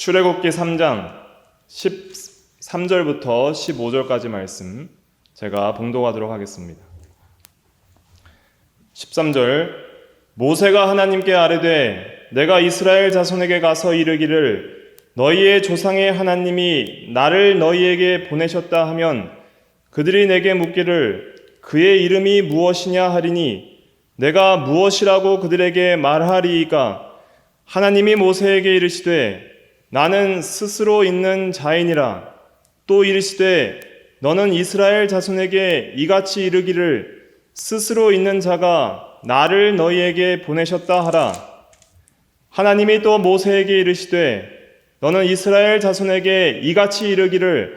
출애굽기 3장 13절부터 15절까지 말씀 제가 봉독하도록 하겠습니다. 13절 모세가 하나님께 아뢰되 내가 이스라엘 자손에게 가서 이르기를 너희의 조상의 하나님이 나를 너희에게 보내셨다 하면 그들이 내게 묻기를 그의 이름이 무엇이냐 하리니 내가 무엇이라고 그들에게 말하리이까 하나님이 모세에게 이르시되 나는 스스로 있는 자이니라. 또 이르시되 너는 이스라엘 자손에게 이같이 이르기를 스스로 있는 자가 나를 너희에게 보내셨다 하라. 하나님이 또 모세에게 이르시되 너는 이스라엘 자손에게 이같이 이르기를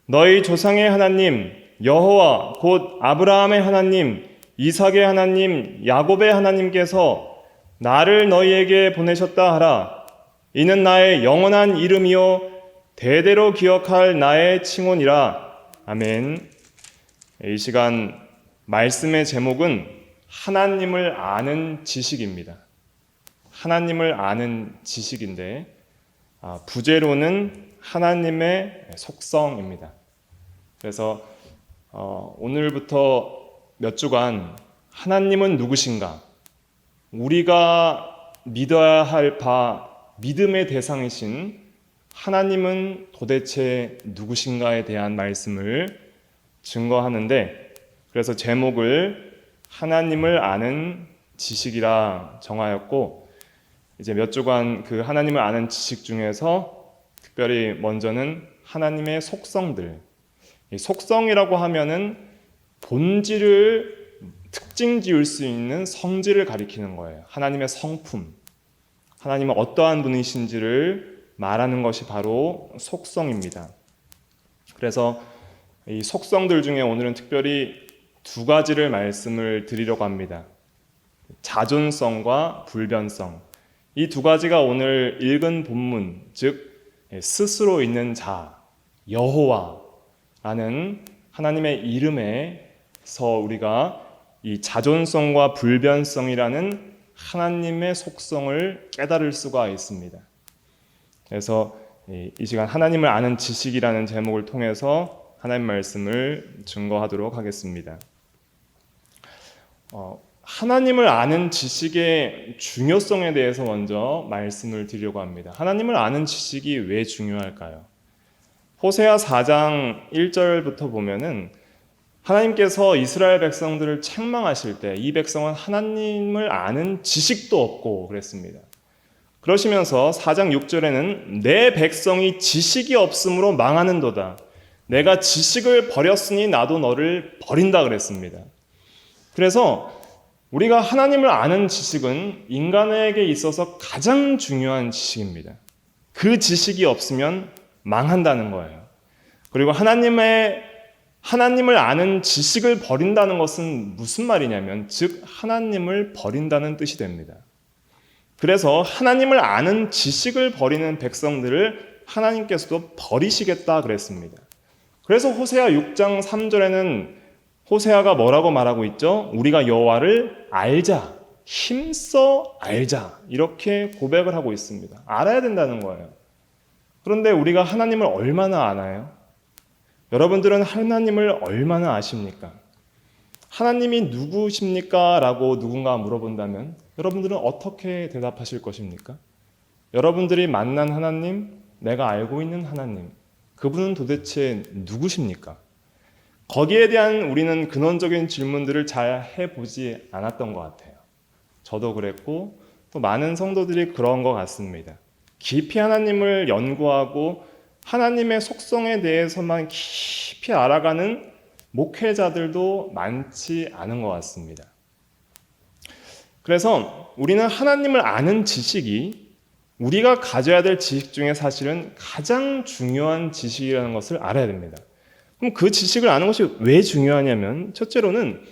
너희 조상의 하나님 여호와 곧 아브라함의 하나님 이삭의 하나님 야곱의 하나님께서 나를 너희에게 보내셨다 하라. 이는 나의 영원한 이름이요 대대로 기억할 나의 칭혼이라. 아멘. 이 시간 말씀의 제목은 하나님을 아는 지식입니다. 하나님을 아는 지식인데 부제로는 하나님의 속성입니다. 그래서 오늘부터 몇 주간 하나님은 누구신가? 우리가 믿어야 할 믿음의 대상이신 하나님은 도대체 누구신가에 대한 말씀을 증거하는데, 그래서 제목을 하나님을 아는 지식이라 정하였고, 이제 몇 주간 그 하나님을 아는 지식 중에서 특별히 먼저는 하나님의 속성들. 이 속성이라고 하면은 본질을 특징 지을 수 있는 성질을 가리키는 거예요. 하나님의 성품. 하나님은 어떠한 분이신지를 말하는 것이 바로 속성입니다. 그래서 이 속성들 중에 오늘은 특별히 두 가지를 말씀을 드리려고 합니다. 자존성과 불변성. 이 두 가지가 오늘 읽은 본문, 즉 스스로 있는 자, 여호와라는 하나님의 이름에서 우리가 이 자존성과 불변성이라는 하나님의 속성을 깨달을 수가 있습니다. 그래서 이 시간 하나님을 아는 지식이라는 제목을 통해서 하나님 말씀을 증거하도록 하겠습니다. 하나님을 아는 지식의 중요성에 대해서 먼저 말씀을 드리려고 합니다. 하나님을 아는 지식이 왜 중요할까요? 호세아 4장 1절부터 보면은 하나님께서 이스라엘 백성들을 책망하실 때 이 백성은 하나님을 아는 지식도 없고 그랬습니다. 그러시면서 4장 6절에는 내 백성이 지식이 없으므로 망하는도다. 내가 지식을 버렸으니 나도 너를 버린다 그랬습니다. 그래서 우리가 하나님을 아는 지식은 인간에게 있어서 가장 중요한 지식입니다. 그 지식이 없으면 망한다는 거예요. 그리고 하나님을 아는 지식을 버린다는 것은 무슨 말이냐면 즉 하나님을 버린다는 뜻이 됩니다. 그래서 하나님을 아는 지식을 버리는 백성들을 하나님께서도 버리시겠다 그랬습니다. 그래서 호세아 6장 3절에는 호세아가 뭐라고 말하고 있죠? 우리가 여호와를 알자, 힘써 알자 이렇게 고백을 하고 있습니다. 알아야 된다는 거예요. 그런데 우리가 하나님을 얼마나 아나요? 여러분들은 하나님을 얼마나 아십니까? 하나님이 누구십니까? 라고 누군가 물어본다면 여러분들은 어떻게 대답하실 것입니까? 여러분들이 만난 하나님, 내가 알고 있는 하나님, 그분은 도대체 누구십니까? 거기에 대한 우리는 근원적인 질문들을 잘 해보지 않았던 것 같아요. 저도 그랬고 또 많은 성도들이 그런 것 같습니다. 깊이 하나님을 연구하고 하나님의 속성에 대해서만 깊이 알아가는 목회자들도 많지 않은 것 같습니다. 그래서 우리는 하나님을 아는 지식이 우리가 가져야 될 지식 중에 사실은 가장 중요한 지식이라는 것을 알아야 됩니다. 그럼 그 지식을 아는 것이 왜 중요하냐면 첫째로는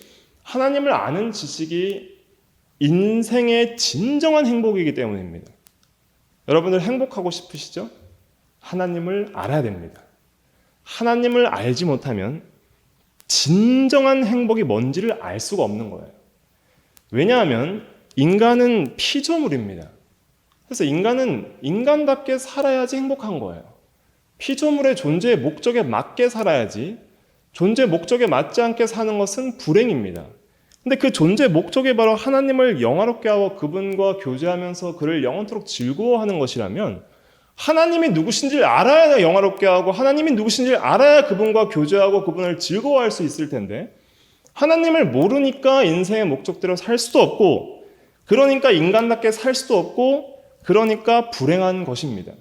하나님을 아는 지식이 인생의 진정한 행복이기 때문입니다. 여러분들 행복하고 싶으시죠? 하나님을 알아야 됩니다. 하나님을 알지 못하면 진정한 행복이 뭔지를 알 수가 없는 거예요. 왜냐하면 인간은 피조물입니다. 그래서 인간은 인간답게 살아야지 행복한 거예요. 피조물의 존재의 목적에 맞게 살아야지, 존재 목적에 맞지 않게 사는 것은 불행입니다. 근데 그 존재 목적이 바로 하나님을 영화롭게 하고 그분과 교제하면서 그를 영원토록 즐거워하는 것이라면, 하나님이 누구신지를 알아야 영화롭게 하고 하나님이 누구신지를 알아야 그분과 교제하고 그분을 즐거워할 수 있을 텐데, 하나님을 모르니까 인생의 목적대로 살 수도 없고, 그러니까 인간답게 살 수도 없고, 그러니까 불행한 것입니다.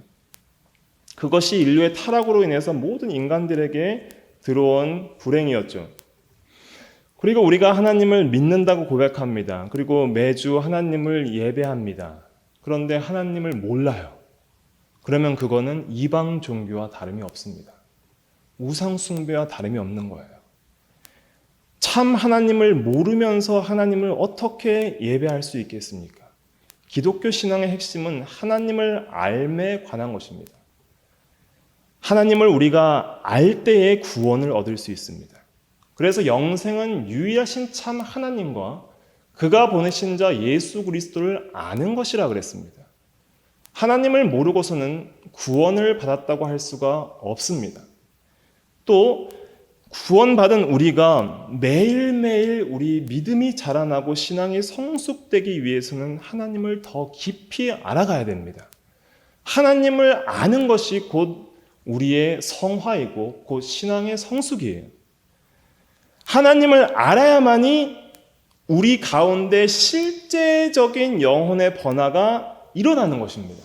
그것이 인류의 타락으로 인해서 모든 인간들에게 들어온 불행이었죠. 그리고 우리가 하나님을 믿는다고 고백합니다. 그리고 매주 하나님을 예배합니다. 그런데 하나님을 몰라요. 그러면 그거는 이방 종교와 다름이 없습니다. 우상 숭배와 다름이 없는 거예요. 참 하나님을 모르면서 하나님을 어떻게 예배할 수 있겠습니까? 기독교 신앙의 핵심은 하나님을 알에 관한 것입니다. 하나님을 우리가 알 때에 구원을 얻을 수 있습니다. 그래서 영생은 유일하신 참 하나님과 그가 보내신 자 예수 그리스도를 아는 것이라 그랬습니다. 하나님을 모르고서는 구원을 받았다고 할 수가 없습니다. 또 구원받은 우리가 매일매일 우리 믿음이 자라나고 신앙이 성숙되기 위해서는 하나님을 더 깊이 알아가야 됩니다. 하나님을 아는 것이 곧 우리의 성화이고 곧 신앙의 성숙이에요. 하나님을 알아야만이 우리 가운데 실제적인 영혼의 변화가 일어나는 것입니다.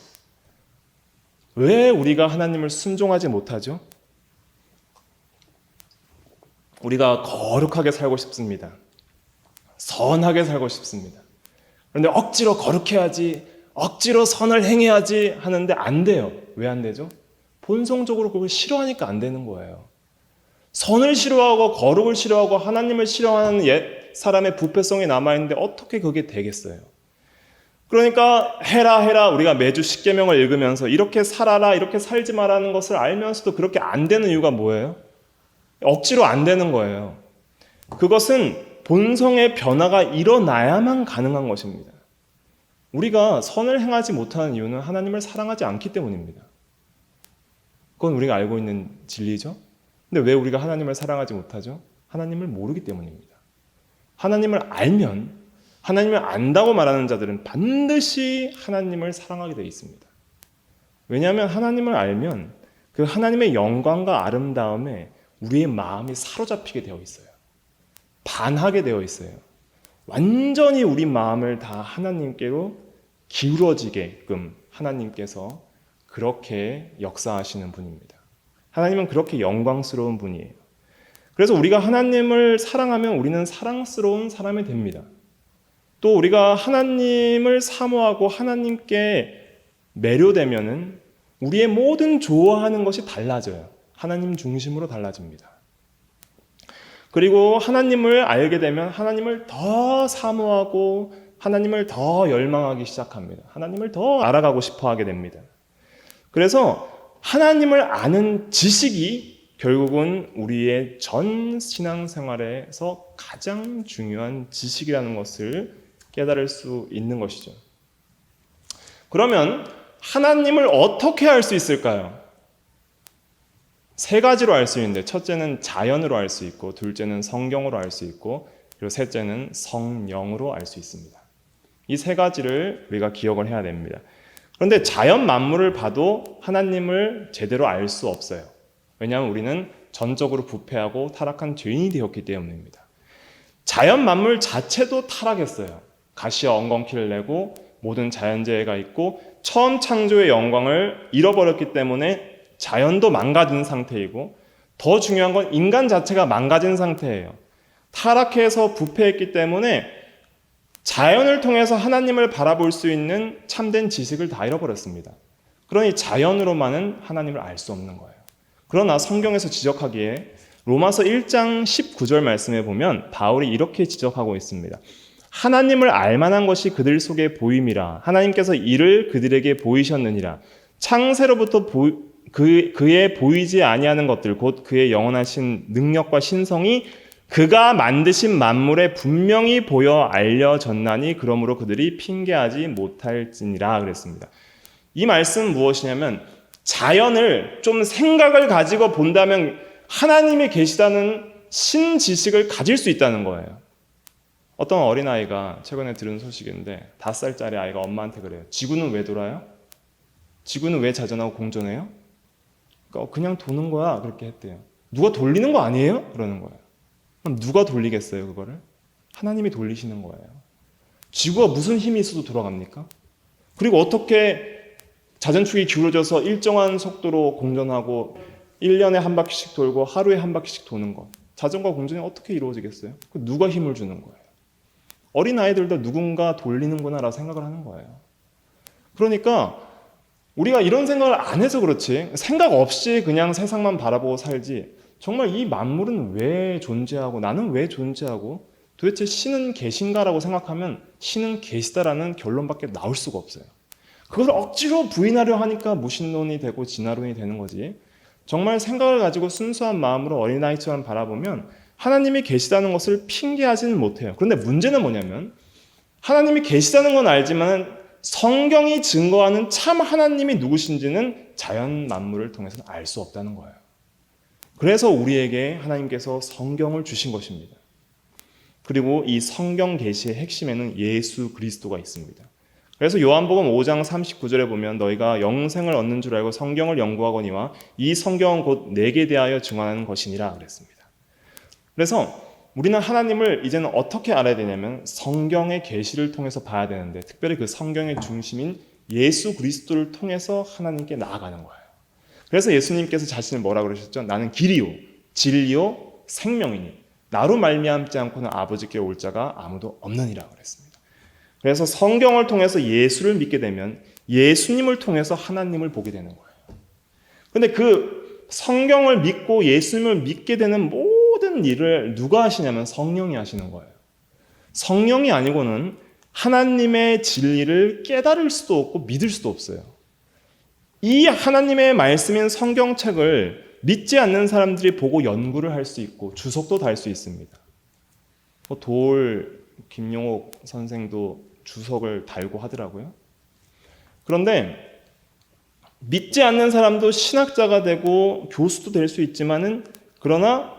왜 우리가 하나님을 순종하지 못하죠? 우리가 거룩하게 살고 싶습니다. 선하게 살고 싶습니다. 그런데 억지로 거룩해야지, 억지로 선을 행해야지 하는데 안 돼요. 왜 안 되죠? 본성적으로 그걸 싫어하니까 안 되는 거예요. 선을 싫어하고 거룩을 싫어하고 하나님을 싫어하는 옛 사람의 부패성이 남아있는데 어떻게 그게 되겠어요? 그러니까 해라 우리가 매주 십계명을 읽으면서 이렇게 살아라 이렇게 살지 말라는 것을 알면서도 그렇게 안 되는 이유가 뭐예요? 억지로 안 되는 거예요. 그것은 본성의 변화가 일어나야만 가능한 것입니다. 우리가 선을 행하지 못하는 이유는 하나님을 사랑하지 않기 때문입니다. 그건 우리가 알고 있는 진리죠. 근데 왜 우리가 하나님을 사랑하지 못하죠? 하나님을 모르기 때문입니다. 하나님을 알면, 하나님을 안다고 말하는 자들은 반드시 하나님을 사랑하게 되어 있습니다. 왜냐하면 하나님을 알면 그 하나님의 영광과 아름다움에 우리의 마음이 사로잡히게 되어 있어요. 반하게 되어 있어요. 완전히 우리 마음을 다 하나님께로 기울어지게끔 하나님께서 그렇게 역사하시는 분입니다. 하나님은 그렇게 영광스러운 분이에요. 그래서 우리가 하나님을 사랑하면 우리는 사랑스러운 사람이 됩니다. 또 우리가 하나님을 사모하고 하나님께 매료되면은 우리의 모든 좋아하는 것이 달라져요. 하나님 중심으로 달라집니다. 그리고 하나님을 알게 되면 하나님을 더 사모하고 하나님을 더 열망하기 시작합니다. 하나님을 더 알아가고 싶어 하게 됩니다. 그래서 하나님을 아는 지식이 결국은 우리의 전 신앙생활에서 가장 중요한 지식이라는 것을 깨달을 수 있는 것이죠. 그러면 하나님을 어떻게 알 수 있을까요? 세 가지로 알 수 있는데, 첫째는 자연으로 알 수 있고, 둘째는 성경으로 알 수 있고, 그리고 셋째는 성령으로 알 수 있습니다. 이 세 가지를 우리가 기억을 해야 됩니다. 그런데 자연 만물을 봐도 하나님을 제대로 알 수 없어요. 왜냐하면 우리는 전적으로 부패하고 타락한 죄인이 되었기 때문입니다. 자연 만물 자체도 타락했어요. 가시와 엉겅퀴를 내고 모든 자연재해가 있고 처음 창조의 영광을 잃어버렸기 때문에 자연도 망가진 상태이고, 더 중요한 건 인간 자체가 망가진 상태예요. 타락해서 부패했기 때문에 자연을 통해서 하나님을 바라볼 수 있는 참된 지식을 다 잃어버렸습니다. 그러니 자연으로만은 하나님을 알 수 없는 거예요. 그러나 성경에서 지적하기에 로마서 1장 19절 말씀에 보면 바울이 이렇게 지적하고 있습니다. 하나님을 알만한 것이 그들 속에 보임이라. 하나님께서 이를 그들에게 보이셨느니라. 창세로부터 그의 보이지 아니하는 것들, 곧 그의 영원하신 능력과 신성이 그가 만드신 만물에 분명히 보여 알려졌나니 그러므로 그들이 핑계하지 못할지니라 그랬습니다. 이 말씀은 무엇이냐면 자연을 좀 생각을 가지고 본다면 하나님이 계시다는 신지식을 가질 수 있다는 거예요. 어떤 어린아이가 최근에 들은 소식인데 5살짜리 아이가 엄마한테 그래요. 지구는 왜 돌아요? 지구는 왜 자전하고 공전해요? 그러니까 그냥 도는 거야 그렇게 했대요. 누가 돌리는 거 아니에요? 그러는 거예요. 그럼 누가 돌리겠어요 그거를? 하나님이 돌리시는 거예요. 지구가 무슨 힘이 있어도 돌아갑니까? 그리고 어떻게 자전축이 기울어져서 일정한 속도로 공전하고 1년에 한 바퀴씩 돌고 하루에 한 바퀴씩 도는 것. 자전거 공전이 어떻게 이루어지겠어요? 누가 힘을 주는 거예요? 어린아이들도 누군가 돌리는구나 라고 생각을 하는 거예요. 그러니까 우리가 이런 생각을 안 해서 그렇지 생각 없이 그냥 세상만 바라보고 살지 정말 이 만물은 왜 존재하고 나는 왜 존재하고 도대체 신은 계신가라고 생각하면 신은 계시다라는 결론밖에 나올 수가 없어요. 그것을 억지로 부인하려 하니까 무신론이 되고 진화론이 되는 거지. 정말 생각을 가지고 순수한 마음으로 어린아이처럼 바라보면 하나님이 계시다는 것을 핑계하지는 못해요. 그런데 문제는 뭐냐면 하나님이 계시다는 건 알지만 성경이 증거하는 참 하나님이 누구신지는 자연 만물을 통해서는 알 수 없다는 거예요. 그래서 우리에게 하나님께서 성경을 주신 것입니다. 그리고 이 성경 계시의 핵심에는 예수 그리스도가 있습니다. 그래서 요한복음 5장 39절에 보면 너희가 영생을 얻는 줄 알고 성경을 연구하거니와 이 성경은 곧 내게 대하여 증언하는 것이니라 그랬습니다. 그래서 우리는 하나님을 이제는 어떻게 알아야 되냐면 성경의 계시를 통해서 봐야 되는데 특별히 그 성경의 중심인 예수 그리스도를 통해서 하나님께 나아가는 거예요. 그래서 예수님께서 자신을 뭐라 그러셨죠? 나는 길이요 진리요 생명이니 나로 말미암지 않고는 아버지께 올 자가 아무도 없느니라 그랬습니다. 그래서 성경을 통해서 예수를 믿게 되면 예수님을 통해서 하나님을 보게 되는 거예요. 그런데 그 성경을 믿고 예수님을 믿게 되는 모든 일을 누가 하시냐면 성령이 하시는 거예요. 성령이 아니고는 하나님의 진리를 깨달을 수도 없고 믿을 수도 없어요. 이 하나님의 말씀인 성경책을 믿지 않는 사람들이 보고 연구를 할 수 있고 주석도 달 수 있습니다. 김용옥 선생도 주석을 달고 하더라고요. 그런데 믿지 않는 사람도 신학자가 되고 교수도 될 수 있지만은 그러나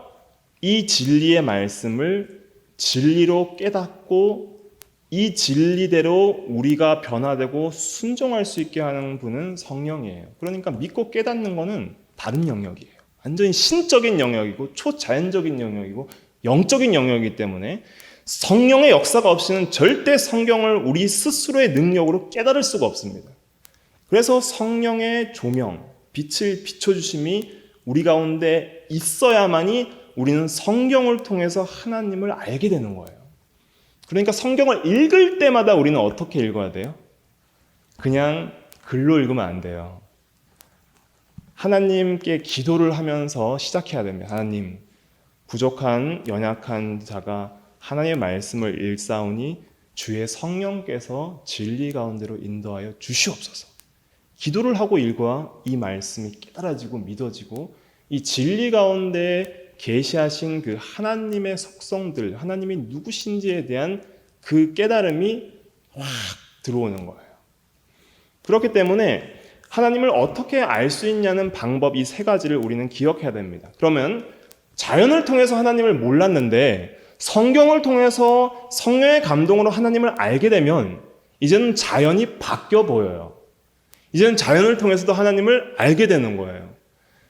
이 진리의 말씀을 진리로 깨닫고 이 진리대로 우리가 변화되고 순종할 수 있게 하는 분은 성령이에요. 그러니까 믿고 깨닫는 것은 다른 영역이에요. 완전히 신적인 영역이고 초자연적인 영역이고 영적인 영역이기 때문에 성령의 역사가 없이는 절대 성경을 우리 스스로의 능력으로 깨달을 수가 없습니다. 그래서 성령의 조명, 빛을 비춰주심이 우리 가운데 있어야만이 우리는 성경을 통해서 하나님을 알게 되는 거예요. 그러니까 성경을 읽을 때마다 우리는 어떻게 읽어야 돼요? 그냥 글로 읽으면 안 돼요. 하나님께 기도를 하면서 시작해야 됩니다. 하나님, 부족한 연약한 자가 하나님의 말씀을 읽사오니 주의 성령께서 진리 가운데로 인도하여 주시옵소서. 기도를 하고 읽어야 이 말씀이 깨달아지고 믿어지고 이 진리 가운데 계시하신 그 하나님의 속성들, 하나님이 누구신지에 대한 그 깨달음이 확 들어오는 거예요. 그렇기 때문에 하나님을 어떻게 알 수 있냐는 방법 이 세 가지를 우리는 기억해야 됩니다. 그러면 자연을 통해서 하나님을 몰랐는데 성경을 통해서 성령의 감동으로 하나님을 알게 되면 이제는 자연이 바뀌어 보여요. 이제는 자연을 통해서도 하나님을 알게 되는 거예요.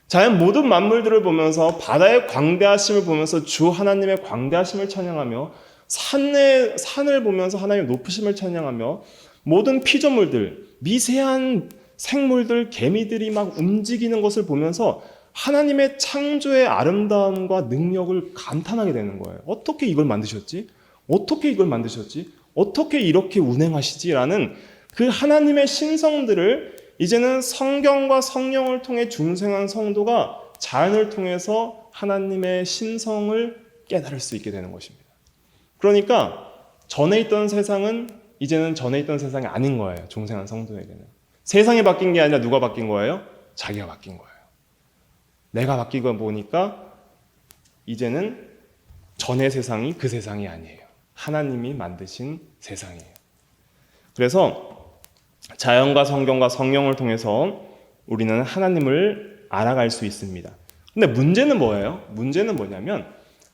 자연 모든 만물들을 보면서 바다의 광대하심을 보면서 주 하나님의 광대하심을 찬양하며 산을 보면서 하나님의 높으심을 찬양하며 모든 피조물들, 미세한 생물들, 개미들이 막 움직이는 것을 보면서 하나님의 창조의 아름다움과 능력을 감탄하게 되는 거예요. 어떻게 이걸 만드셨지? 어떻게 이걸 만드셨지? 어떻게 이렇게 운행하시지? 라는 그 하나님의 신성들을 이제는 성경과 성령을 통해 중생한 성도가 자연을 통해서 하나님의 신성을 깨달을 수 있게 되는 것입니다. 그러니까 전에 있던 세상은 이제는 전에 있던 세상이 아닌 거예요. 중생한 성도에게는. 세상이 바뀐 게 아니라 누가 바뀐 거예요? 자기가 바뀐 거예요. 내가 바뀌고 보니까 이제는 전의 세상이 그 세상이 아니에요. 하나님이 만드신 세상이에요. 그래서 자연과 성경과 성령을 통해서 우리는 하나님을 알아갈 수 있습니다. 근데 문제는 뭐예요? 문제는 뭐냐면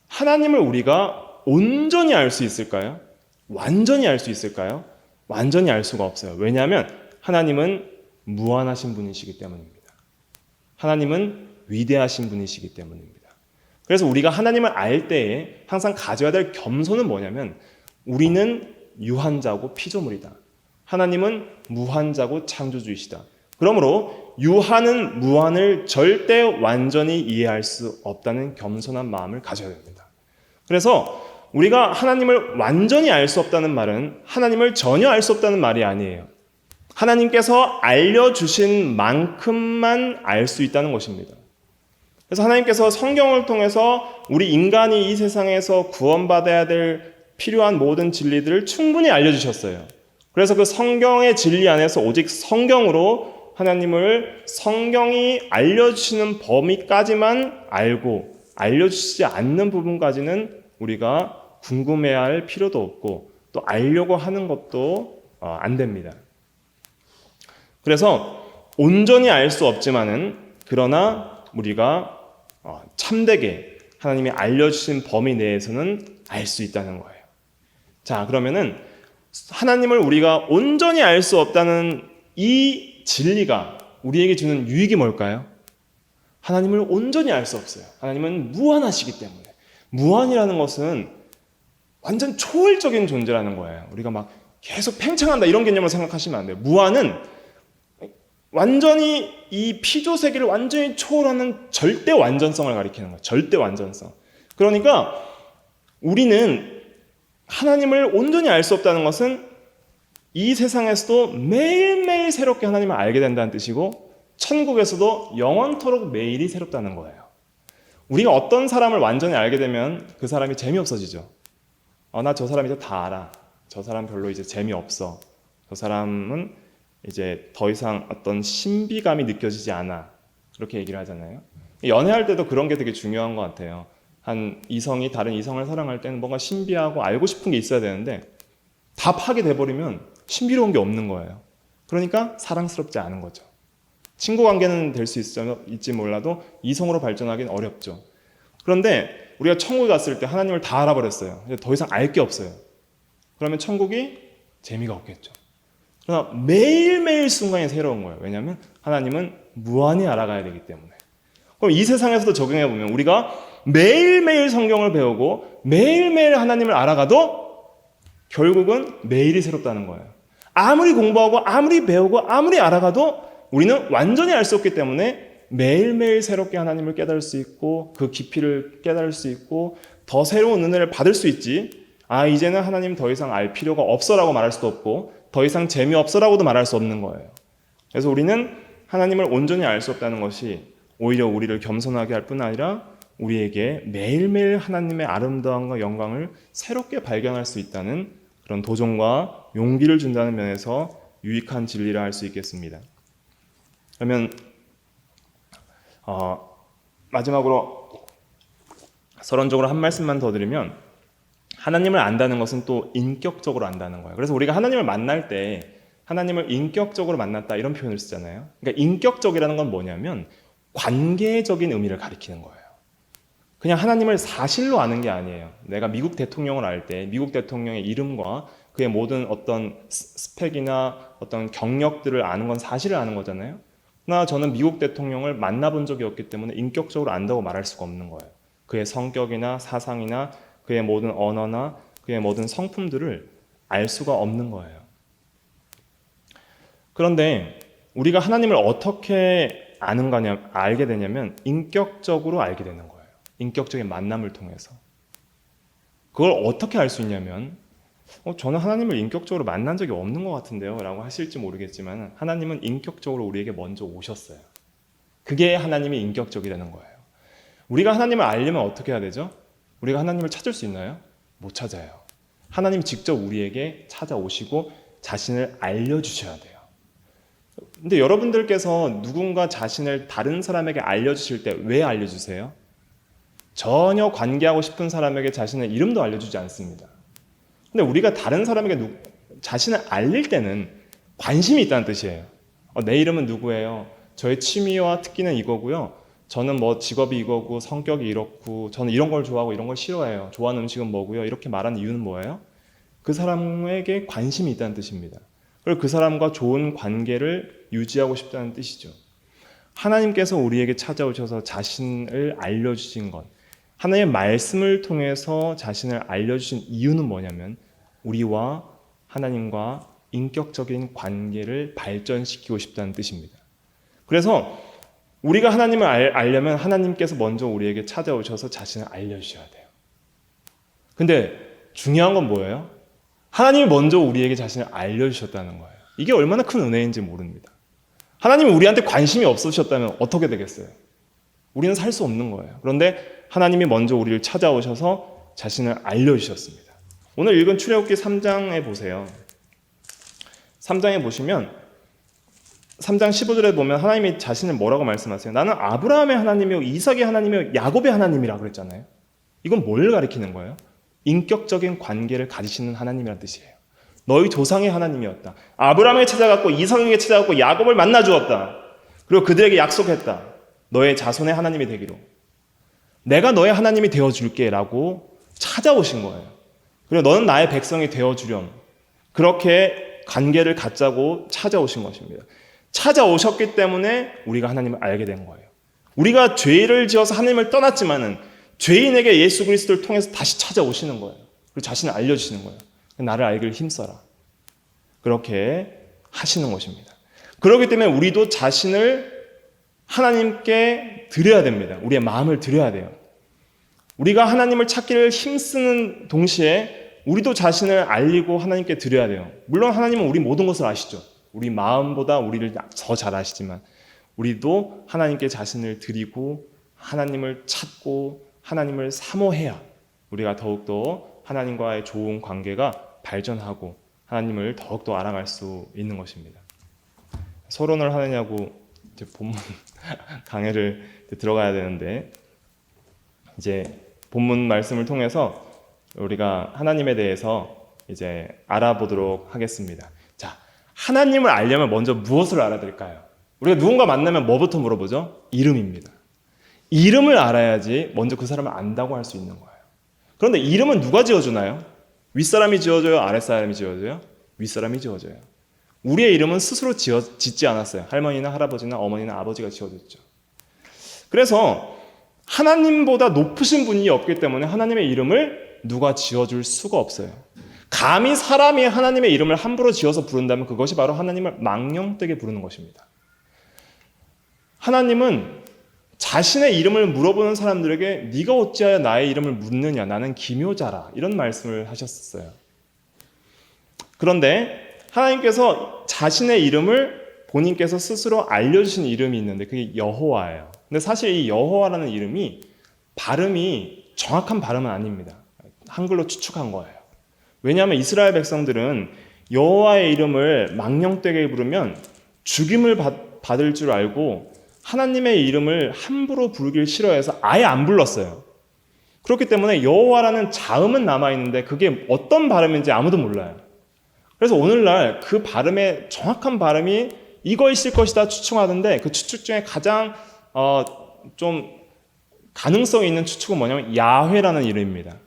하나님을 우리가 온전히 알 수 있을까요? 완전히 알 수 있을까요? 완전히 알 수가 없어요. 왜냐하면 하나님은 무한하신 분이시기 때문입니다. 하나님은 위대하신 분이시기 때문입니다. 그래서 우리가 하나님을 알 때에 항상 가져야 될 겸손은 뭐냐면 우리는 유한자고 피조물이다. 하나님은 무한자고 창조주이시다. 그러므로 유한은 무한을 절대 완전히 이해할 수 없다는 겸손한 마음을 가져야 됩니다. 그래서 우리가 하나님을 완전히 알 수 없다는 말은 하나님을 전혀 알 수 없다는 말이 아니에요. 하나님께서 알려주신 만큼만 알 수 있다는 것입니다. 그래서 하나님께서 성경을 통해서 우리 인간이 이 세상에서 구원받아야 될 필요한 모든 진리들을 충분히 알려주셨어요. 그래서 그 성경의 진리 안에서 오직 성경으로 하나님을 성경이 알려주시는 범위까지만 알고 알려주시지 않는 부분까지는 우리가 궁금해야 할 필요도 없고 또 알려고 하는 것도 안 됩니다. 그래서 온전히 알 수 없지만은 그러나 우리가 참되게 하나님이 알려주신 범위 내에서는 알 수 있다는 거예요. 자, 그러면은 하나님을 우리가 온전히 알 수 없다는 이 진리가 우리에게 주는 유익이 뭘까요? 하나님을 온전히 알 수 없어요. 하나님은 무한하시기 때문에. 무한이라는 것은 완전 초월적인 존재라는 거예요. 우리가 막 계속 팽창한다 이런 개념을 생각하시면 안 돼요. 무한은 완전히 이 피조 세계를 완전히 초월하는 절대 완전성을 가리키는 거예요. 절대 완전성. 그러니까 우리는 하나님을 온전히 알 수 없다는 것은 이 세상에서도 매일매일 새롭게 하나님을 알게 된다는 뜻이고 천국에서도 영원토록 매일이 새롭다는 거예요. 우리가 어떤 사람을 완전히 알게 되면 그 사람이 재미없어지죠. 나 저 사람 이제 다 알아. 저 사람 별로 이제 재미없어. 저 사람은 이제 더 이상 어떤 신비감이 느껴지지 않아. 그렇게 얘기를 하잖아요. 연애할 때도 그런 게 되게 중요한 것 같아요. 한 이성이 다른 이성을 사랑할 때는 뭔가 신비하고 알고 싶은 게 있어야 되는데 다 파괴돼버리면 신비로운 게 없는 거예요. 그러니까 사랑스럽지 않은 거죠. 친구 관계는 될 수 있을지 몰라도 이성으로 발전하기는 어렵죠. 그런데 우리가 천국에 갔을 때 하나님을 다 알아버렸어요. 더 이상 알 게 없어요. 그러면 천국이 재미가 없겠죠. 그러나 매일매일 순간이 새로운 거예요. 왜냐하면 하나님은 무한히 알아가야 되기 때문에. 그럼 이 세상에서도 적용해보면 우리가 매일매일 성경을 배우고 매일매일 하나님을 알아가도 결국은 매일이 새롭다는 거예요. 아무리 공부하고 아무리 배우고 아무리 알아가도 우리는 완전히 알 수 없기 때문에 매일매일 새롭게 하나님을 깨달을 수 있고 그 깊이를 깨달을 수 있고 더 새로운 은혜를 받을 수 있지. 이제는 하나님 더 이상 알 필요가 없어라고 말할 수도 없고 더 이상 재미없어라고도 말할 수 없는 거예요. 그래서 우리는 하나님을 온전히 알 수 없다는 것이 오히려 우리를 겸손하게 할 뿐 아니라 우리에게 매일매일 하나님의 아름다움과 영광을 새롭게 발견할 수 있다는 그런 도전과 용기를 준다는 면에서 유익한 진리라 할 수 있겠습니다. 그러면 마지막으로 서론적으로 한 말씀만 더 드리면 하나님을 안다는 것은 또 인격적으로 안다는 거예요. 그래서 우리가 하나님을 만날 때 하나님을 인격적으로 만났다 이런 표현을 쓰잖아요. 그러니까 인격적이라는 건 뭐냐면 관계적인 의미를 가리키는 거예요. 그냥 하나님을 사실로 아는 게 아니에요. 내가 미국 대통령을 알 때 미국 대통령의 이름과 그의 모든 어떤 스펙이나 어떤 경력들을 아는 건 사실을 아는 거잖아요. 그러나 저는 미국 대통령을 만나본 적이 없기 때문에 인격적으로 안다고 말할 수가 없는 거예요. 그의 성격이나 사상이나 그의 모든 언어나 그의 모든 성품들을 알 수가 없는 거예요. 그런데 우리가 하나님을 어떻게 알게 되냐면 인격적으로 알게 되는 거예요. 인격적인 만남을 통해서. 그걸 어떻게 알 수 있냐면 저는 하나님을 인격적으로 만난 적이 없는 것 같은데요 라고 하실지 모르겠지만 하나님은 인격적으로 우리에게 먼저 오셨어요. 그게 하나님이 인격적이라는 거예요. 우리가 하나님을 알려면 어떻게 해야 되죠? 우리가 하나님을 찾을 수 있나요? 못 찾아요. 하나님 직접 우리에게 찾아오시고 자신을 알려주셔야 돼요. 근데 여러분들께서 누군가 자신을 다른 사람에게 알려주실 때 왜 알려주세요? 전혀 관계하고 싶은 사람에게 자신의 이름도 알려주지 않습니다. 근데 우리가 다른 사람에게 자신을 알릴 때는 관심이 있다는 뜻이에요. 내 이름은 누구예요? 저의 취미와 특기는 이거고요. 저는 뭐 직업이 이거고 성격이 이렇고 저는 이런 걸 좋아하고 이런 걸 싫어해요. 좋아하는 음식은 뭐고요? 이렇게 말하는 이유는 뭐예요? 그 사람에게 관심이 있다는 뜻입니다. 그리고 그 사람과 좋은 관계를 유지하고 싶다는 뜻이죠. 하나님께서 우리에게 찾아오셔서 자신을 알려주신 것, 하나님의 말씀을 통해서 자신을 알려주신 이유는 뭐냐면 우리와 하나님과 인격적인 관계를 발전시키고 싶다는 뜻입니다. 그래서 우리가 하나님을 알려면 하나님께서 먼저 우리에게 찾아오셔서 자신을 알려주셔야 돼요. 근데 중요한 건 뭐예요? 하나님이 먼저 우리에게 자신을 알려주셨다는 거예요. 이게 얼마나 큰 은혜인지 모릅니다. 하나님이 우리한테 관심이 없으셨다면 어떻게 되겠어요? 우리는 살 수 없는 거예요. 그런데 하나님이 먼저 우리를 찾아오셔서 자신을 알려주셨습니다. 오늘 읽은 출애굽기 3장에 보세요. 3장에 보시면 3장 15절에 보면 하나님이 자신을 뭐라고 말씀하세요? 나는 아브라함의 하나님이요 이삭의 하나님이요 야곱의 하나님이라 그랬잖아요. 이건 뭘 가리키는 거예요? 인격적인 관계를 가지시는 하나님이라는 뜻이에요. 너희 조상의 하나님이었다. 아브라함에게 찾아갔고 이삭에게 찾아갔고 야곱을 만나 주었다. 그리고 그들에게 약속했다. 너의 자손의 하나님이 되기로. 내가 너의 하나님이 되어줄게 라고 찾아오신 거예요. 그리고 너는 나의 백성이 되어주렴. 그렇게 관계를 갖자고 찾아오신 것입니다. 찾아오셨기 때문에 우리가 하나님을 알게 된 거예요. 우리가 죄를 지어서 하나님을 떠났지만은 죄인에게 예수 그리스도를 통해서 다시 찾아오시는 거예요. 그리고 자신을 알려주시는 거예요. 나를 알기를 힘써라. 그렇게 하시는 것입니다. 그렇기 때문에 우리도 자신을 하나님께 드려야 됩니다. 우리의 마음을 드려야 돼요. 우리가 하나님을 찾기를 힘쓰는 동시에 우리도 자신을 알리고 하나님께 드려야 돼요. 물론 하나님은 우리 모든 것을 아시죠. 우리 마음보다 우리를 더 잘 아시지만 우리도 하나님께 자신을 드리고 하나님을 찾고 하나님을 사모해야 우리가 더욱더 하나님과의 좋은 관계가 발전하고 하나님을 더욱더 알아갈 수 있는 것입니다. 서론을 하느냐고 이제 본문 강해를 들어가야 되는데 이제 본문 말씀을 통해서 우리가 하나님에 대해서 이제 알아보도록 하겠습니다. 자, 하나님을 알려면 먼저 무엇을 알아야 될까요? 우리가 누군가 만나면 뭐부터 물어보죠? 이름입니다. 이름을 알아야지 먼저 그 사람을 안다고 할 수 있는 거예요. 그런데 이름은 누가 지어주나요? 윗사람이 지어줘요? 아랫사람이 지어줘요? 윗사람이 지어줘요. 우리의 이름은 스스로 짓지 않았어요. 할머니나 할아버지나 어머니나 아버지가 지어줬죠. 그래서 하나님보다 높으신 분이 없기 때문에 하나님의 이름을 누가 지어줄 수가 없어요. 감히 사람이 하나님의 이름을 함부로 지어서 부른다면 그것이 바로 하나님을 망령되게 부르는 것입니다. 하나님은 자신의 이름을 물어보는 사람들에게 네가 어찌하여 나의 이름을 묻느냐 나는 기묘자라 이런 말씀을 하셨어요. 그런데 하나님께서 자신의 이름을 본인께서 스스로 알려주신 이름이 있는데 그게 여호와예요. 근데 사실 이 여호와라는 이름이 발음이 정확한 발음은 아닙니다. 한글로 추측한 거예요. 왜냐하면 이스라엘 백성들은 여호와의 이름을 망령되게 부르면 죽임을 받을 줄 알고 하나님의 이름을 함부로 부르길 싫어해서 아예 안 불렀어요. 그렇기 때문에 여호와라는 자음은 남아있는데 그게 어떤 발음인지 아무도 몰라요. 그래서 오늘날 그 발음의 정확한 발음이 이거있을 것이다 추측하던데 그 추측 중에 가장 좀 가능성이 있는 추측은 뭐냐면 야훼라는 이름입니다.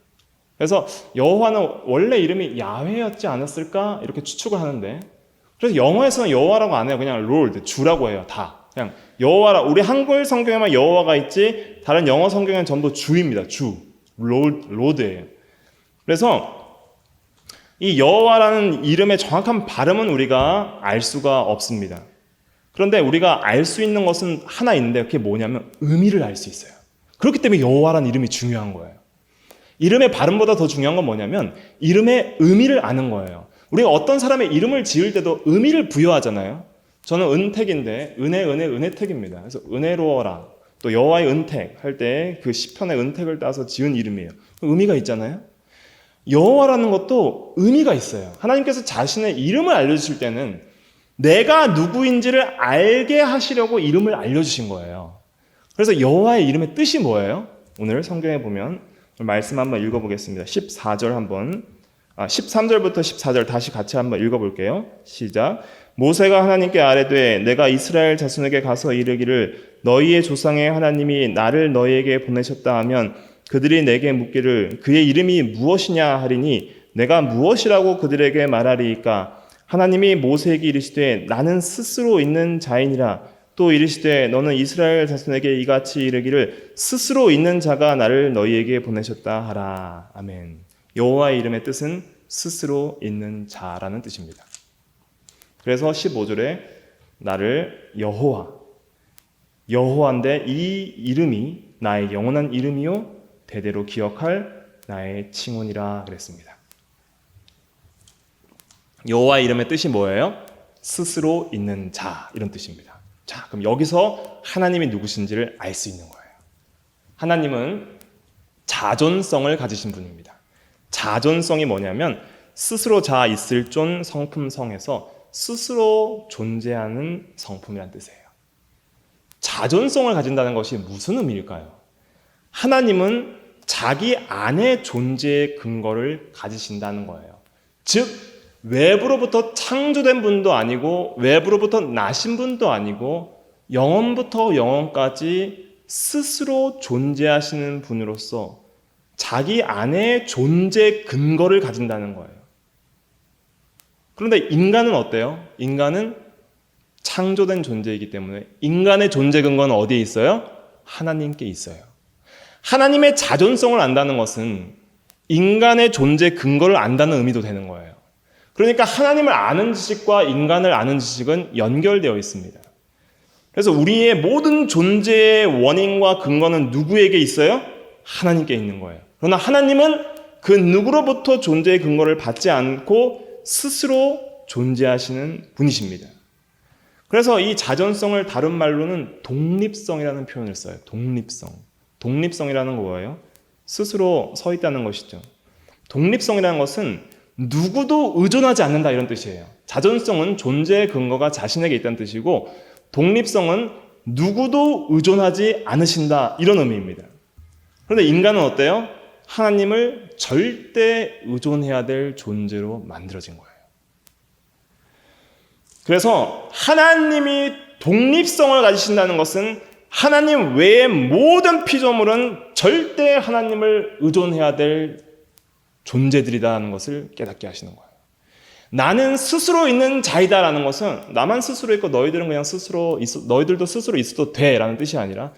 그래서 여호와는 원래 이름이 야훼였지 않았을까 이렇게 추측을 하는데 그래서 영어에서는 여호와라고 안 해요. 그냥 롤드, 주라고 해요. 다. 그냥 여호와라. 우리 한글 성경에만 여호와가 있지 다른 영어 성경에는 전부 주입니다. 주, 로드예요. 그래서 이 여호와라는 이름의 정확한 발음은 우리가 알 수가 없습니다. 그런데 우리가 알 수 있는 것은 하나 있는데 그게 뭐냐면 의미를 알 수 있어요. 그렇기 때문에 여호와라는 이름이 중요한 거예요. 이름의 발음보다 더 중요한 건 뭐냐면 이름의 의미를 아는 거예요. 우리가 어떤 사람의 이름을 지을 때도 의미를 부여하잖아요. 저는 은택인데 은혜택입니다. 그래서 은혜로워라. 또 여호와의 은택 할 때 그 시편의 은택을 따서 지은 이름이에요. 의미가 있잖아요. 여호와라는 것도 의미가 있어요. 하나님께서 자신의 이름을 알려주실 때는 내가 누구인지를 알게 하시려고 이름을 알려주신 거예요. 그래서 여호와의 이름의 뜻이 뭐예요? 오늘 성경에 보면 말씀 한번 읽어보겠습니다. 13절부터 14절 다시 같이 한번 읽어볼게요. 시작. 모세가 하나님께 아뢰되 내가 이스라엘 자손에게 가서 이르기를 너희의 조상의 하나님이 나를 너희에게 보내셨다 하면 그들이 내게 묻기를 그의 이름이 무엇이냐 하리니 내가 무엇이라고 그들에게 말하리이까. 하나님이 모세에게 이르시되 나는 스스로 있는 자이니라. 또 이르시되 너는 이스라엘 자손에게 이같이 이르기를 스스로 있는 자가 나를 너희에게 보내셨다 하라. 아멘. 여호와의 이름의 뜻은 스스로 있는 자라는 뜻입니다. 그래서 15절에 나를 여호와인데 이 이름이 나의 영원한 이름이요 대대로 기억할 나의 칭언이라 그랬습니다. 여호와의 이름의 뜻이 뭐예요? 스스로 있는 자, 이런 뜻입니다. 자, 그럼 여기서 하나님이 누구신지를 알 수 있는 거예요. 하나님은 자존성을 가지신 분입니다. 자존성이 뭐냐면 스스로 자 있을 존 성품성에서 스스로 존재하는 성품이란 뜻이에요. 자존성을 가진다는 것이 무슨 의미일까요? 하나님은 자기 안의 존재의 근거를 가지신다는 거예요. 즉 외부로부터 창조된 분도 아니고 외부로부터 나신 분도 아니고 영원부터 영원까지 스스로 존재하시는 분으로서 자기 안의 존재 근거를 가진다는 거예요. 그런데 인간은 어때요? 인간은 창조된 존재이기 때문에 인간의 존재 근거는 어디에 있어요? 하나님께 있어요. 하나님의 자존성을 안다는 것은 인간의 존재 근거를 안다는 의미도 되는 거예요. 그러니까 하나님을 아는 지식과 인간을 아는 지식은 연결되어 있습니다. 그래서 우리의 모든 존재의 원인과 근거는 누구에게 있어요? 하나님께 있는 거예요. 그러나 하나님은 그 누구로부터 존재의 근거를 받지 않고 스스로 존재하시는 분이십니다. 그래서 이 자존성을 다른 말로는 독립성이라는 표현을 써요. 독립성. 독립성이라는 거 뭐예요? 스스로 서 있다는 것이죠. 독립성이라는 것은 누구도 의존하지 않는다 이런 뜻이에요. 자존성은 존재의 근거가 자신에게 있다는 뜻이고 독립성은 누구도 의존하지 않으신다 이런 의미입니다. 그런데 인간은 어때요? 하나님을 절대 의존해야 될 존재로 만들어진 거예요. 그래서 하나님이 독립성을 가지신다는 것은 하나님 외의 모든 피조물은 절대 하나님을 의존해야 될 존재들이다라는 것을 깨닫게 하시는 거예요. 나는 스스로 있는 자이다라는 것은 나만 스스로 있고 너희들은 그냥 너희들도 스스로 있어도 돼라는 뜻이 아니라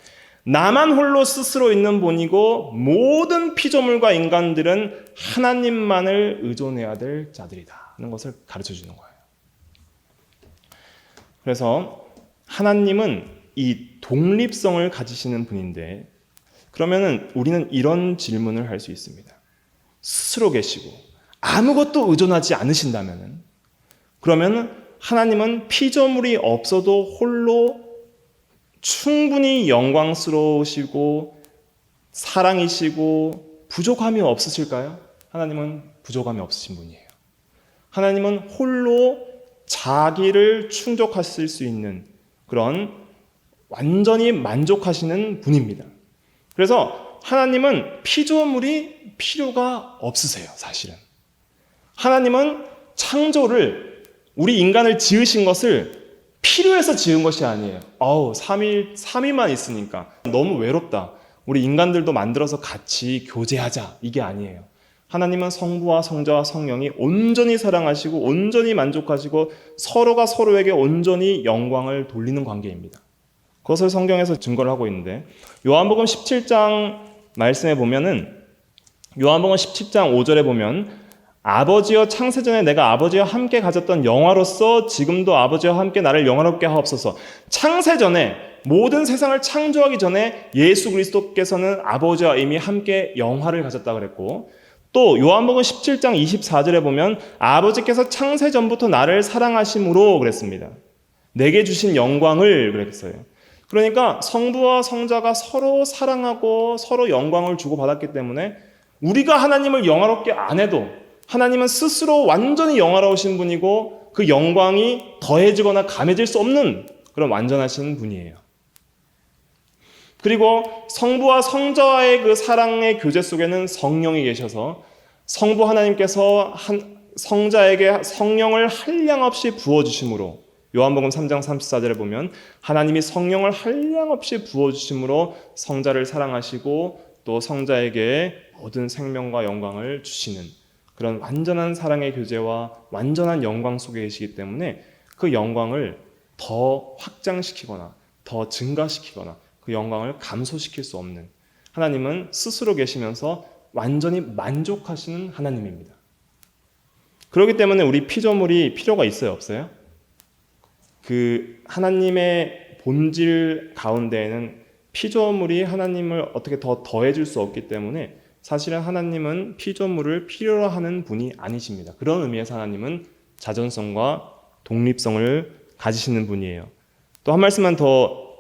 나만 홀로 스스로 있는 분이고 모든 피조물과 인간들은 하나님만을 의존해야 될 자들이다라는 것을 가르쳐 주는 거예요. 그래서 하나님은 이 독립성을 가지시는 분인데 그러면은 우리는 이런 질문을 할 수 있습니다. 스스로 계시고 아무것도 의존하지 않으신다면은 그러면 하나님은 피조물이 없어도 홀로 충분히 영광스러우시고 사랑이시고 부족함이 없으실까요? 하나님은 부족함이 없으신 분이에요. 하나님은 홀로 자기를 충족하실 수 있는 그런 완전히 만족하시는 분입니다. 그래서 하나님은 피조물이 필요가 없으세요, 사실은. 하나님은 창조를 우리 인간을 지으신 것을 필요해서 지은 것이 아니에요. 삼위만 있으니까 너무 외롭다. 우리 인간들도 만들어서 같이 교제하자. 이게 아니에요. 하나님은 성부와 성자와 성령이 온전히 사랑하시고 온전히 만족하시고 서로가 서로에게 온전히 영광을 돌리는 관계입니다. 그것을 성경에서 증거를 하고 있는데 요한복음 17장 말씀에 보면은 요한복음 17장 5절에 보면 아버지여 창세전에 내가 아버지와 함께 가졌던 영화로서 지금도 아버지와 함께 나를 영화롭게 하옵소서. 창세전에 모든 세상을 창조하기 전에 예수 그리스도께서는 아버지와 이미 함께 영화를 가졌다고 그랬고 또 요한복음 17장 24절에 보면 아버지께서 창세전부터 나를 사랑하심으로 그랬습니다. 내게 주신 영광을 그랬어요. 그러니까 성부와 성자가 서로 사랑하고 서로 영광을 주고받았기 때문에 우리가 하나님을 영화롭게 안 해도 하나님은 스스로 완전히 영화로우신 분이고 그 영광이 더해지거나 감해질 수 없는 그런 완전하신 분이에요. 그리고 성부와 성자와의 그 사랑의 교제 속에는 성령이 계셔서 성부 하나님께서 성자에게 성령을 한량없이 부어주심으로 요한복음 3장 34절에 보면 하나님이 성령을 한량없이 부어주심으로 성자를 사랑하시고 또 성자에게 모든 생명과 영광을 주시는 그런 완전한 사랑의 교제와 완전한 영광 속에 계시기 때문에 그 영광을 더 확장시키거나 더 증가시키거나 그 영광을 감소시킬 수 없는 하나님은 스스로 계시면서 완전히 만족하시는 하나님입니다. 그렇기 때문에 우리 피조물이 필요가 있어요, 없어요? 그 하나님의 본질 가운데에는 피조물이 하나님을 어떻게 더 더해줄 수 없기 때문에 사실은 하나님은 피조물을 필요로 하는 분이 아니십니다. 그런 의미에서 하나님은 자존성과 독립성을 가지시는 분이에요. 또 한 말씀만 더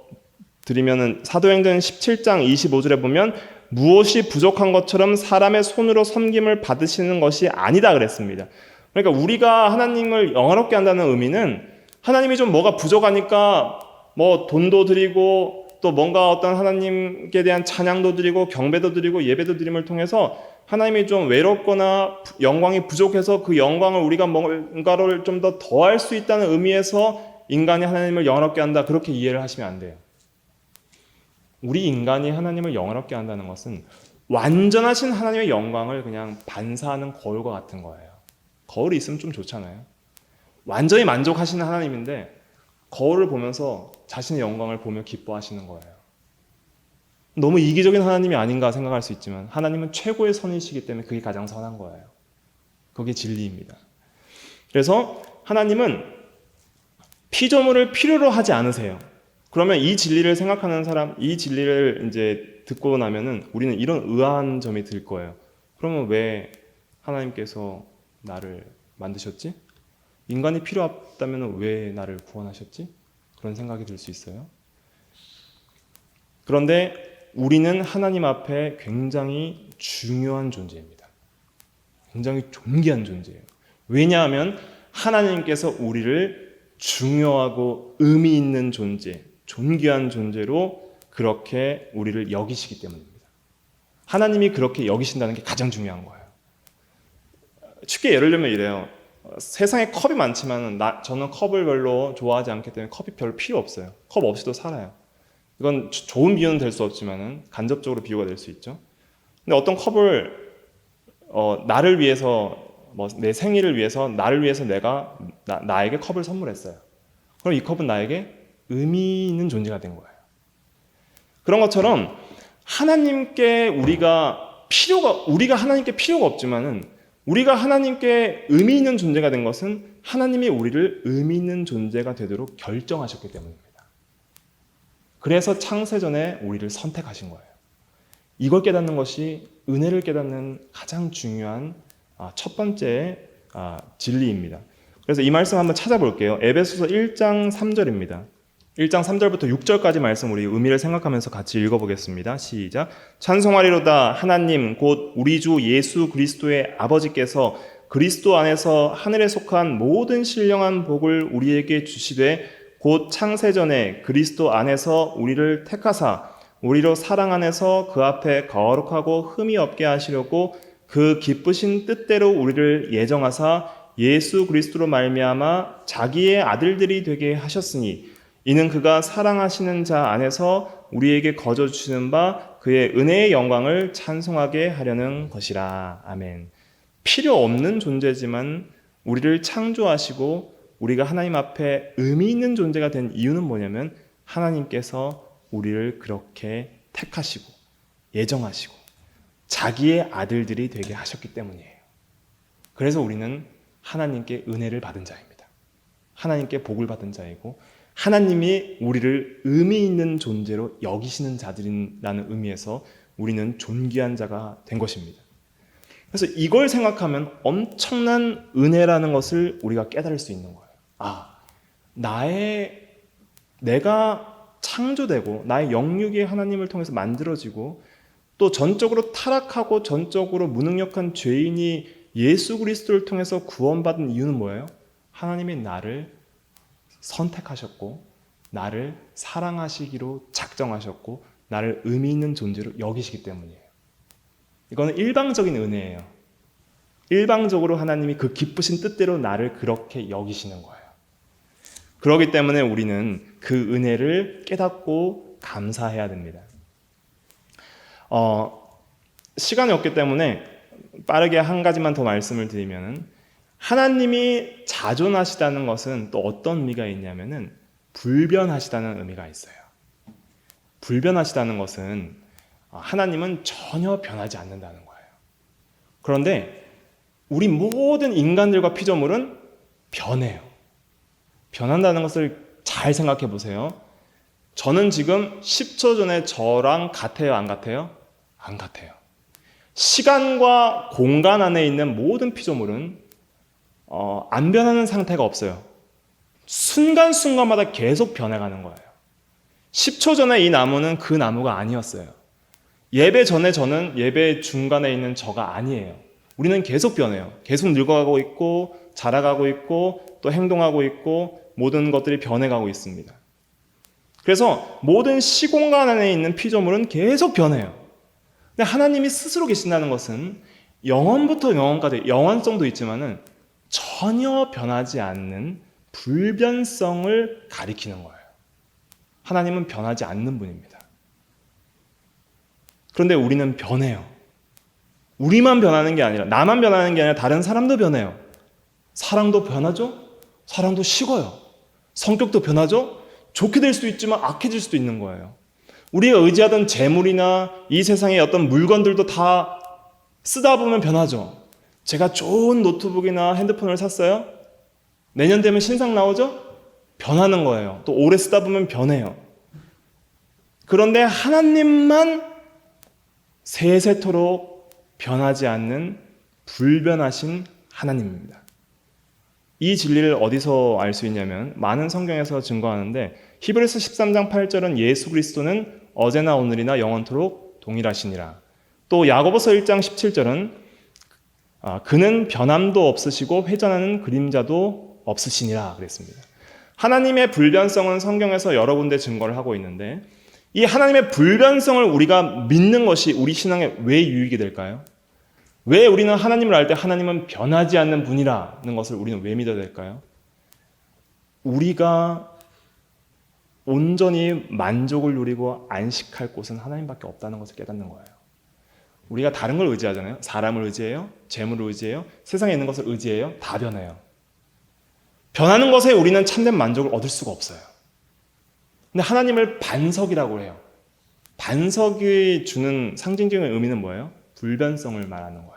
드리면은 사도행전 17장 25절에 보면 무엇이 부족한 것처럼 사람의 손으로 섬김을 받으시는 것이 아니다 그랬습니다. 그러니까 우리가 하나님을 영화롭게 한다는 의미는 하나님이 좀 뭐가 부족하니까 뭐 돈도 드리고 또 뭔가 어떤 하나님께 대한 찬양도 드리고 경배도 드리고 예배도 드림을 통해서 하나님이 좀 외롭거나 영광이 부족해서 그 영광을 우리가 뭔가를 좀 더 더할 수 있다는 의미에서 인간이 하나님을 영화롭게 한다 그렇게 이해를 하시면 안 돼요. 우리 인간이 하나님을 영화롭게 한다는 것은 완전하신 하나님의 영광을 그냥 반사하는 거울과 같은 거예요. 거울이 있으면 좀 좋잖아요. 완전히 만족하시는 하나님인데 거울을 보면서 자신의 영광을 보며 기뻐하시는 거예요. 너무 이기적인 하나님이 아닌가 생각할 수 있지만 하나님은 최고의 선이시기 때문에 그게 가장 선한 거예요. 그게 진리입니다. 그래서 하나님은 피조물을 필요로 하지 않으세요. 그러면 이 진리를 생각하는 사람, 이 진리를 이제 듣고 나면은 우리는 이런 의아한 점이 들 거예요. 그러면 왜 하나님께서 나를 만드셨지? 인간이 필요 없다면 왜 나를 구원하셨지? 그런 생각이 들 수 있어요. 그런데 우리는 하나님 앞에 굉장히 중요한 존재입니다. 굉장히 존귀한 존재예요. 왜냐하면 하나님께서 우리를 중요하고 의미 있는 존재, 존귀한 존재로 그렇게 우리를 여기시기 때문입니다. 하나님이 그렇게 여기신다는 게 가장 중요한 거예요. 쉽게 예를 들면 이래요. 세상에 컵이 많지만 저는 컵을 별로 좋아하지 않기 때문에 컵이 별로 필요 없어요. 컵 없이도 살아요. 이건 좋은 비유는 될 수 없지만 간접적으로 비유가 될 수 있죠. 근데 어떤 컵을 나를 위해서 내 생일을 위해서 나를 위해서 내가 나에게 컵을 선물했어요. 그럼 이 컵은 나에게 의미 있는 존재가 된 거예요. 그런 것처럼 하나님께 우리가 하나님께 필요가 없지만은 우리가 하나님께 의미 있는 존재가 된 것은 하나님이 우리를 의미 있는 존재가 되도록 결정하셨기 때문입니다. 그래서 창세전에 우리를 선택하신 거예요. 이걸 깨닫는 것이 은혜를 깨닫는 가장 중요한 첫 번째 진리입니다. 그래서 이 말씀 한번 찾아볼게요. 에베소서 1장 3절입니다. 1장 3절부터 6절까지 말씀 우리 의미를 생각하면서 같이 읽어보겠습니다. 시작. 찬송하리로다 하나님 곧 우리 주 예수 그리스도의 아버지께서 그리스도 안에서 하늘에 속한 모든 신령한 복을 우리에게 주시되 곧 창세전에 그리스도 안에서 우리를 택하사 우리로 사랑 안에서 그 앞에 거룩하고 흠이 없게 하시려고 그 기쁘신 뜻대로 우리를 예정하사 예수 그리스도로 말미암아 자기의 아들들이 되게 하셨으니 이는 그가 사랑하시는 자 안에서 우리에게 거저 주시는 바 그의 은혜의 영광을 찬송하게 하려는 것이라. 아멘. 필요 없는 존재지만 우리를 창조하시고 우리가 하나님 앞에 의미 있는 존재가 된 이유는 뭐냐면 하나님께서 우리를 그렇게 택하시고 예정하시고 자기의 아들들이 되게 하셨기 때문이에요. 그래서 우리는 하나님께 은혜를 받은 자입니다. 하나님께 복을 받은 자이고 하나님이 우리를 의미 있는 존재로 여기시는 자들이라는 의미에서 우리는 존귀한 자가 된 것입니다. 그래서 이걸 생각하면 엄청난 은혜라는 것을 우리가 깨달을 수 있는 거예요. 내가 창조되고 나의 영육이 하나님을 통해서 만들어지고 또 전적으로 타락하고 전적으로 무능력한 죄인이 예수 그리스도를 통해서 구원받은 이유는 뭐예요? 하나님이 나를 선택하셨고 나를 사랑하시기로 작정하셨고 나를 의미 있는 존재로 여기시기 때문이에요. 이거는 일방적인 은혜예요. 일방적으로 하나님이 그 기쁘신 뜻대로 나를 그렇게 여기시는 거예요. 그렇기 때문에 우리는 그 은혜를 깨닫고 감사해야 됩니다. 시간이 없기 때문에 빠르게 한 가지만 더 말씀을 드리면, 하나님이 자존하시다는 것은 또 어떤 의미가 있냐면은 불변하시다는 의미가 있어요. 불변하시다는 것은 하나님은 전혀 변하지 않는다는 거예요. 그런데 우리 모든 인간들과 피조물은 변해요. 변한다는 것을 잘 생각해 보세요. 저는 지금 10초 전에 저랑 같아요, 안 같아요? 안 같아요. 시간과 공간 안에 있는 모든 피조물은 안 변하는 상태가 없어요. 순간순간마다 계속 변해가는 거예요. 10초 전에 이 나무는 그 나무가 아니었어요. 예배 전에 저는 예배 중간에 있는 저가 아니에요. 우리는 계속 변해요. 계속 늙어가고 있고 자라가고 있고 또 행동하고 있고 모든 것들이 변해가고 있습니다. 그래서 모든 시공간 안에 있는 피조물은 계속 변해요. 근데 하나님이 스스로 계신다는 것은 영원부터 영원까지 영원성도 있지만은 전혀 변하지 않는 불변성을 가리키는 거예요. 하나님은 변하지 않는 분입니다. 그런데 우리는 변해요. 우리만 변하는 게 아니라, 나만 변하는 게 아니라 다른 사람도 변해요. 사랑도 변하죠? 사랑도 식어요. 성격도 변하죠? 좋게 될 수도 있지만 악해질 수도 있는 거예요. 우리가 의지하던 재물이나 이 세상의 어떤 물건들도 다 쓰다 보면 변하죠. 제가 좋은 노트북이나 핸드폰을 샀어요. 내년 되면 신상 나오죠? 변하는 거예요. 또 오래 쓰다 보면 변해요. 그런데 하나님만 세세토록 변하지 않는 불변하신 하나님입니다. 이 진리를 어디서 알 수 있냐면 많은 성경에서 증거하는데, 히브리서 13장 8절은 예수 그리스도는 어제나 오늘이나 영원토록 동일하시니라. 또 야고보서 1장 17절은 그는 변함도 없으시고 회전하는 그림자도 없으시니라 그랬습니다. 하나님의 불변성은 성경에서 여러 군데 증거를 하고 있는데, 이 하나님의 불변성을 우리가 믿는 것이 우리 신앙에 왜 유익이 될까요? 왜 우리는 하나님을 알 때 하나님은 변하지 않는 분이라는 것을 우리는 왜 믿어야 될까요? 우리가 온전히 만족을 누리고 안식할 곳은 하나님밖에 없다는 것을 깨닫는 거예요. 우리가 다른 걸 의지하잖아요. 사람을 의지해요. 재물을 의지해요. 세상에 있는 것을 의지해요. 다 변해요. 변하는 것에 우리는 참된 만족을 얻을 수가 없어요. 근데 하나님을 반석이라고 해요. 반석이 주는 상징적인 의미는 뭐예요? 불변성을 말하는 거예요.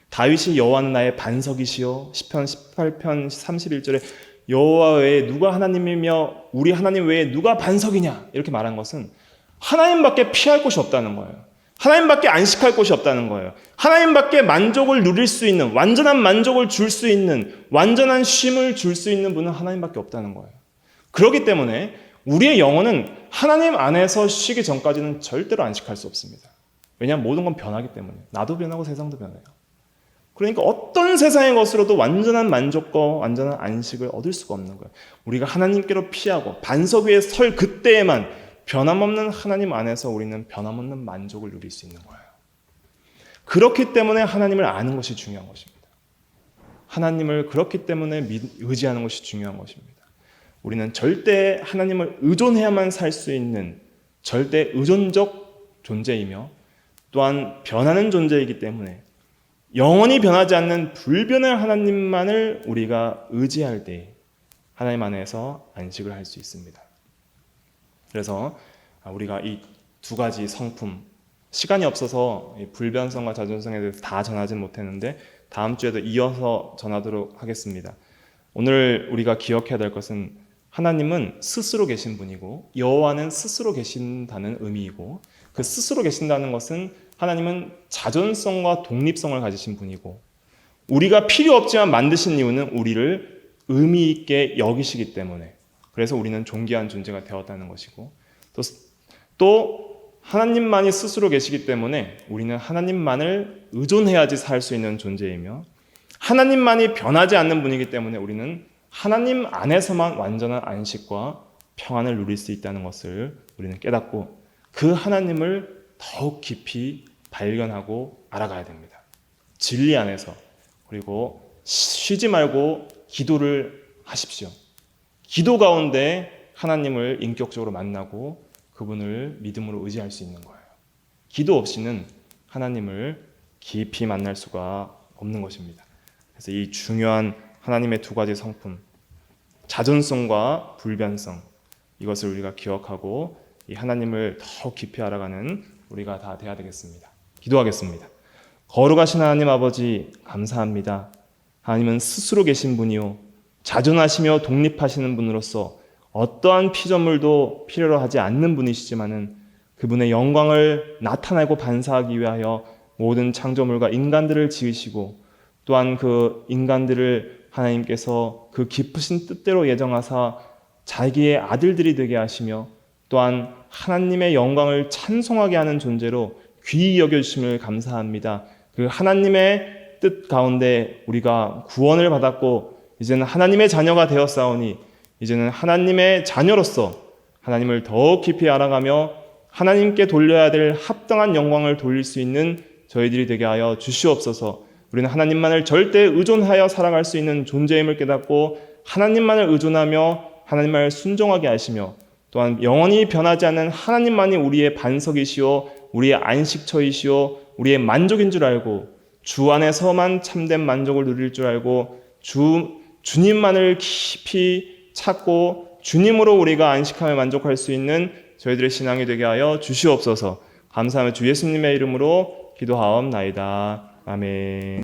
다윗이 여호와는 나의 반석이시요, 시편 18편 31절에 여호와 외에 누가 하나님이며 우리 하나님 외에 누가 반석이냐 이렇게 말한 것은 하나님밖에 피할 곳이 없다는 거예요. 하나님밖에 안식할 곳이 없다는 거예요. 하나님밖에 만족을 누릴 수 있는, 완전한 만족을 줄 수 있는, 완전한 쉼을 줄 수 있는 분은 하나님밖에 없다는 거예요. 그렇기 때문에 우리의 영혼은 하나님 안에서 쉬기 전까지는 절대로 안식할 수 없습니다. 왜냐하면 모든 건 변하기 때문에. 나도 변하고 세상도 변해요. 그러니까 어떤 세상의 것으로도 완전한 만족과 완전한 안식을 얻을 수가 없는 거예요. 우리가 하나님께로 피하고 반석 위에 설 그때에만 변함없는 하나님 안에서 우리는 변함없는 만족을 누릴 수 있는 거예요. 그렇기 때문에 하나님을 아는 것이 중요한 것입니다. 하나님을 그렇기 때문에 의지하는 것이 중요한 것입니다. 우리는 절대 하나님을 의존해야만 살 수 있는 절대 의존적 존재이며 또한 변하는 존재이기 때문에 영원히 변하지 않는 불변의 하나님만을 우리가 의지할 때 하나님 안에서 안식을 할 수 있습니다. 그래서 우리가 이 두 가지 성품, 시간이 없어서 불변성과 자존성에 대해서 다 전하지는 못했는데 다음 주에도 이어서 전하도록 하겠습니다. 오늘 우리가 기억해야 될 것은 하나님은 스스로 계신 분이고 여호와는 스스로 계신다는 의미이고, 그 스스로 계신다는 것은 하나님은 자존성과 독립성을 가지신 분이고 우리가 필요 없지만 만드신 이유는 우리를 의미 있게 여기시기 때문에, 그래서 우리는 존귀한 존재가 되었다는 것이고, 또 하나님만이 스스로 계시기 때문에 우리는 하나님만을 의존해야지 살 수 있는 존재이며, 하나님만이 변하지 않는 분이기 때문에 우리는 하나님 안에서만 완전한 안식과 평안을 누릴 수 있다는 것을 우리는 깨닫고 그 하나님을 더욱 깊이 발견하고 알아가야 됩니다. 진리 안에서. 그리고 쉬지 말고 기도를 하십시오. 기도 가운데 하나님을 인격적으로 만나고 그분을 믿음으로 의지할 수 있는 거예요. 기도 없이는 하나님을 깊이 만날 수가 없는 것입니다. 그래서 이 중요한 하나님의 두 가지 성품, 자존성과 불변성, 이것을 우리가 기억하고 이 하나님을 더 깊이 알아가는 우리가 다 돼야 되겠습니다. 기도하겠습니다. 거룩하신 하나님 아버지, 감사합니다. 하나님은 스스로 계신 분이요, 자존하시며 독립하시는 분으로서 어떠한 피조물도 필요로 하지 않는 분이시지만은 그분의 영광을 나타내고 반사하기 위하여 모든 창조물과 인간들을 지으시고, 또한 그 인간들을 하나님께서 그 깊으신 뜻대로 예정하사 자기의 아들들이 되게 하시며, 또한 하나님의 영광을 찬송하게 하는 존재로 귀히 여겨주심을 감사합니다. 그 하나님의 뜻 가운데 우리가 구원을 받았고 이제는 하나님의 자녀가 되었사오니, 이제는 하나님의 자녀로서 하나님을 더 깊이 알아가며 하나님께 돌려야 될 합당한 영광을 돌릴 수 있는 저희들이 되게 하여 주시옵소서. 우리는 하나님만을 절대 의존하여 살아갈 수 있는 존재임을 깨닫고 하나님만을 의존하며 하나님만을 순종하게 하시며, 또한 영원히 변하지 않는 하나님만이 우리의 반석이시오, 우리의 안식처이시오, 우리의 만족인 줄 알고 주 안에서만 참된 만족을 누릴 줄 알고 주님만을 깊이 찾고 주님으로 우리가 안식하며 만족할 수 있는 저희들의 신앙이 되게 하여 주시옵소서. 감사하며 주 예수님의 이름으로 기도하옵나이다. 아멘.